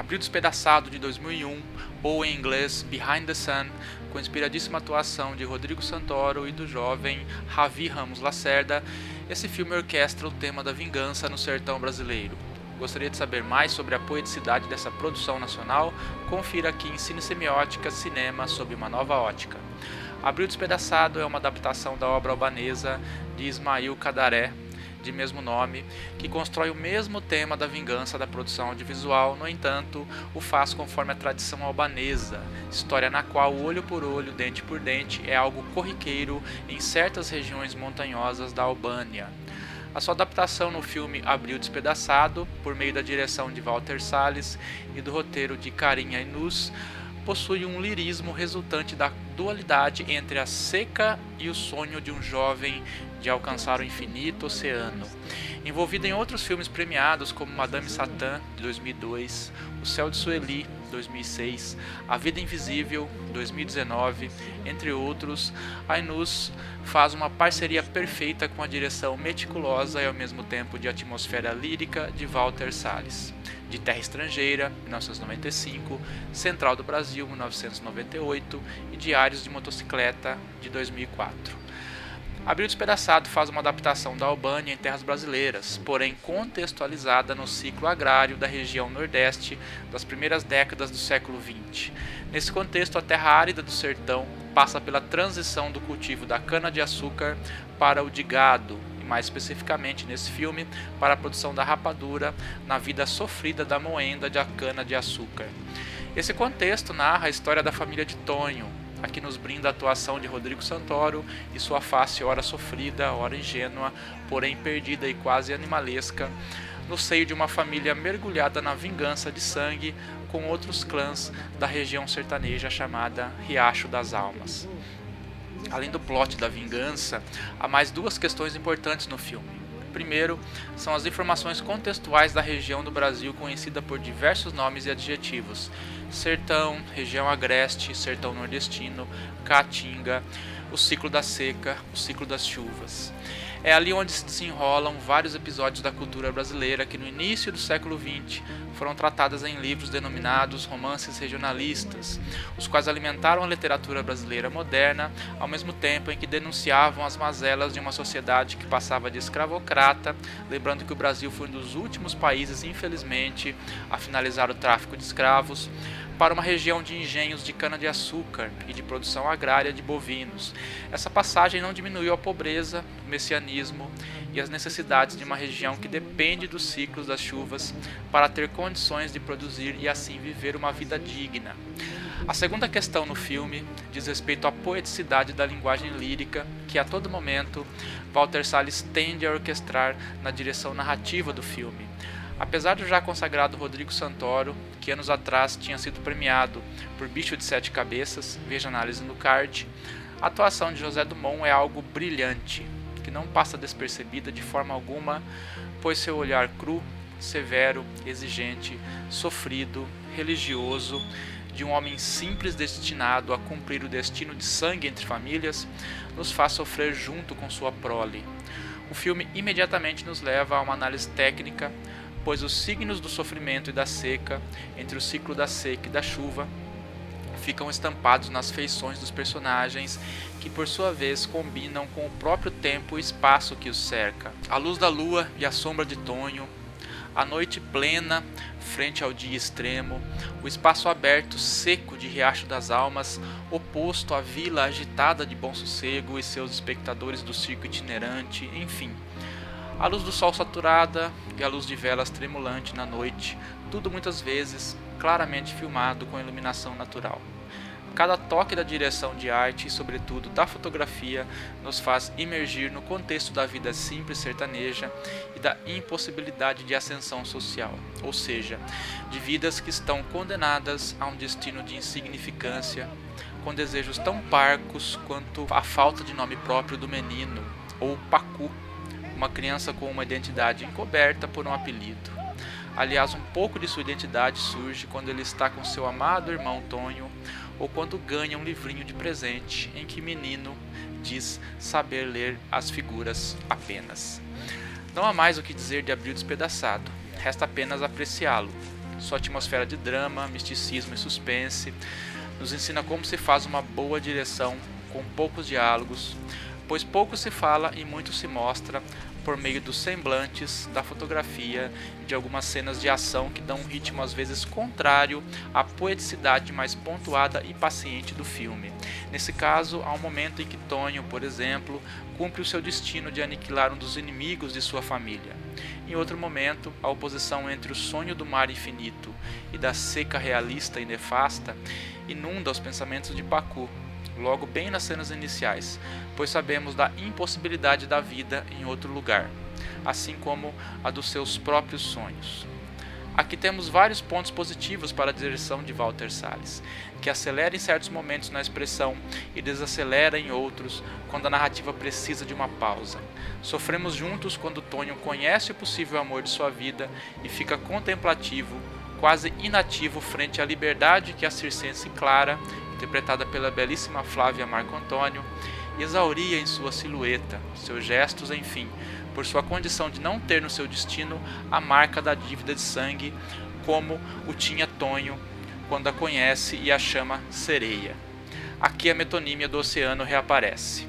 Abril Despedaçado de 2001, ou em inglês Behind the Sun, com a inspiradíssima atuação de Rodrigo Santoro e do jovem Javi Ramos Lacerda, esse filme orquestra o tema da vingança no sertão brasileiro. Gostaria de saber mais sobre a poeticidade dessa produção nacional? Confira aqui em Cine Semiótica Cinema sob uma nova ótica. Abril Despedaçado é uma adaptação da obra albanesa de Ismail Kadaré, de mesmo nome, que constrói o mesmo tema da vingança da produção audiovisual, no entanto, o faz conforme a tradição albanesa, história na qual olho por olho, dente por dente é algo corriqueiro em certas regiões montanhosas da Albânia. A sua adaptação no filme Abril Despedaçado, por meio da direção de Walter Salles e do roteiro de Karim Ainous, possui um lirismo resultante da dualidade entre a seca e o sonho de um jovem de alcançar o infinito oceano. Envolvida em outros filmes premiados como Madame Satã, de 2002, O Céu de Sueli, 2006, A Vida Invisível, 2019, entre outros, Ainous faz uma parceria perfeita com a direção meticulosa e ao mesmo tempo de atmosfera lírica de Walter Salles. De Terra Estrangeira, 1995, Central do Brasil, 1998 e Diários de Motocicleta, de 2004. Abril Despedaçado faz uma adaptação da Albânia em terras brasileiras, porém contextualizada no ciclo agrário da região nordeste das primeiras décadas do século XX. Nesse contexto, a terra árida do sertão passa pela transição do cultivo da cana-de-açúcar para o de gado, e mais especificamente nesse filme, para a produção da rapadura na vida sofrida da moenda de cana-de-açúcar. Esse contexto narra a história da família de Tonho. Aqui nos brinda a atuação de Rodrigo Santoro e sua face ora sofrida, ora ingênua, porém perdida e quase animalesca, no seio de uma família mergulhada na vingança de sangue com outros clãs da região sertaneja chamada Riacho das Almas. Além do plot da vingança, há mais duas questões importantes no filme. Primeiro, são as informações contextuais da região do Brasil conhecida por diversos nomes e adjetivos: sertão, região agreste, sertão nordestino, caatinga, o ciclo da seca, o ciclo das chuvas. É ali onde se desenrolam vários episódios da cultura brasileira que no início do século XX foram tratadas em livros denominados romances regionalistas, os quais alimentaram a literatura brasileira moderna, ao mesmo tempo em que denunciavam as mazelas de uma sociedade que passava de escravocrata, lembrando que o Brasil foi um dos últimos países, infelizmente, a finalizar o tráfico de escravos, para uma região de engenhos de cana-de-açúcar e de produção agrária de bovinos. Essa passagem não diminuiu a pobreza, o messianismo e as necessidades de uma região que depende dos ciclos das chuvas para ter condições de produzir e assim viver uma vida digna. A segunda questão no filme diz respeito à poeticidade da linguagem lírica que a todo momento Walter Salles tende a orquestrar na direção narrativa do filme. Apesar do já consagrado Rodrigo Santoro, que anos atrás tinha sido premiado por Bicho de Sete Cabeças, veja análise no card, a atuação de José Dumont é algo brilhante, que não passa despercebida de forma alguma, pois seu olhar cru, severo, exigente, sofrido, religioso, de um homem simples destinado a cumprir o destino de sangue entre famílias, nos faz sofrer junto com sua prole. O filme imediatamente nos leva a uma análise técnica, pois os signos do sofrimento e da seca, entre o ciclo da seca e da chuva, ficam estampados nas feições dos personagens, que por sua vez combinam com o próprio tempo e espaço que os cerca. A luz da lua e a sombra de Tonho, a noite plena frente ao dia extremo, o espaço aberto seco de Riacho das Almas, oposto à vila agitada de Bom Sossego e seus espectadores do circo itinerante, enfim. A luz do sol saturada e a luz de velas tremulante na noite, tudo muitas vezes claramente filmado com iluminação natural. Cada toque da direção de arte e, sobretudo, da fotografia nos faz imergir no contexto da vida simples sertaneja e da impossibilidade de ascensão social, ou seja, de vidas que estão condenadas a um destino de insignificância, com desejos tão parcos quanto a falta de nome próprio do menino, ou Pacu, uma criança com uma identidade encoberta por um apelido. Aliás, um pouco de sua identidade surge quando ele está com seu amado irmão Tonho, ou quando ganha um livrinho de presente em que menino diz saber ler as figuras apenas. Não há mais o que dizer de Abril Despedaçado, resta apenas apreciá-lo. sua atmosfera de drama, misticismo e suspense, nos ensina como se faz uma boa direção com poucos diálogos, pois pouco se fala e muito se mostra por meio dos semblantes, da fotografia e de algumas cenas de ação que dão um ritmo às vezes contrário à poeticidade mais pontuada e paciente do filme. Nesse caso, há um momento em que Tonho, por exemplo, cumpre o seu destino de aniquilar um dos inimigos de sua família. Em outro momento, a oposição entre o sonho do mar infinito e da seca realista e nefasta inunda os pensamentos de Pacu, logo bem nas cenas iniciais, pois sabemos da impossibilidade da vida em outro lugar, assim como a dos seus próprios sonhos. Aqui temos vários pontos positivos para a direção de Walter Salles, que acelera em certos momentos na expressão e desacelera em outros quando a narrativa precisa de uma pausa. Sofremos juntos quando Tonho conhece o possível amor de sua vida e fica contemplativo, quase inativo frente à liberdade que a circense Clara, interpretada pela belíssima Flávia Marco Antônio, exauria em sua silhueta, seus gestos, enfim, por sua condição de não ter no seu destino a marca da dívida de sangue, como o tinha Tonho quando a conhece e a chama Sereia. Aqui a metonímia do oceano reaparece.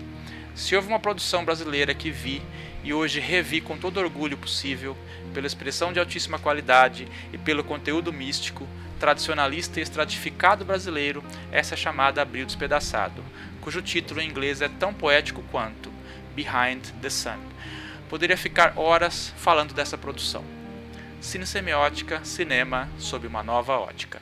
Se houve uma produção brasileira que vi e hoje revi com todo orgulho possível, pela expressão de altíssima qualidade e pelo conteúdo místico, tradicionalista e estratificado brasileiro, essa é chamada Abril Despedaçado, cujo título em inglês é tão poético quanto Behind the Sun. Poderia ficar horas falando dessa produção. Cinesemiótica, cinema sob uma nova ótica.